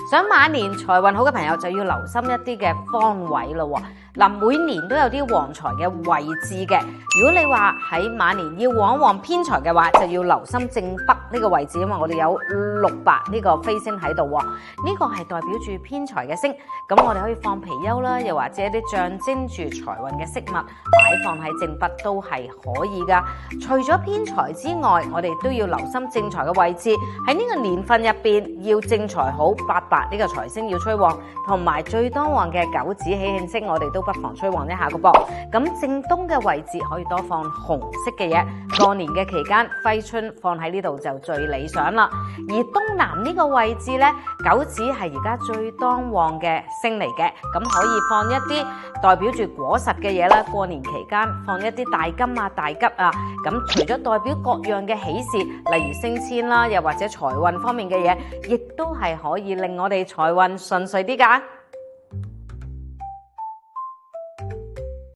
想馬年財運好嘅朋友就要留心一啲嘅方位咯。嗱，每年都有啲旺財嘅位置嘅。如果你話喺馬年要旺一旺偏財嘅話，就要留心正北呢個位置，因為我哋有6白呢個飛星喺度喎。呢個係代表住偏財嘅星，咁我哋可以放貔貅啦，又或者一啲象徵住財運嘅飾物擺放喺正北都係可以噶。除咗偏財之外，我哋都要留心正財嘅位置。喺呢個年份入邊，要正財好，8白呢個財星要催旺，同埋最當旺嘅九紫喜慶星，我哋都不妨催旺一下個噃。咁正東嘅位置可以多放紅色嘅嘢，過年嘅期間揮春放喺呢度就最理想啦。而東南呢個位置呢，九紫係而家最當旺嘅星嚟嘅，咁可以放一啲代表住果實嘅嘢啦。過年期間放一啲大金啊、大吉啊，咁除咗代表各樣嘅喜事，例如升遷啦，又或者財運方面嘅嘢，亦都係可以令我哋財運順遂啲㗎。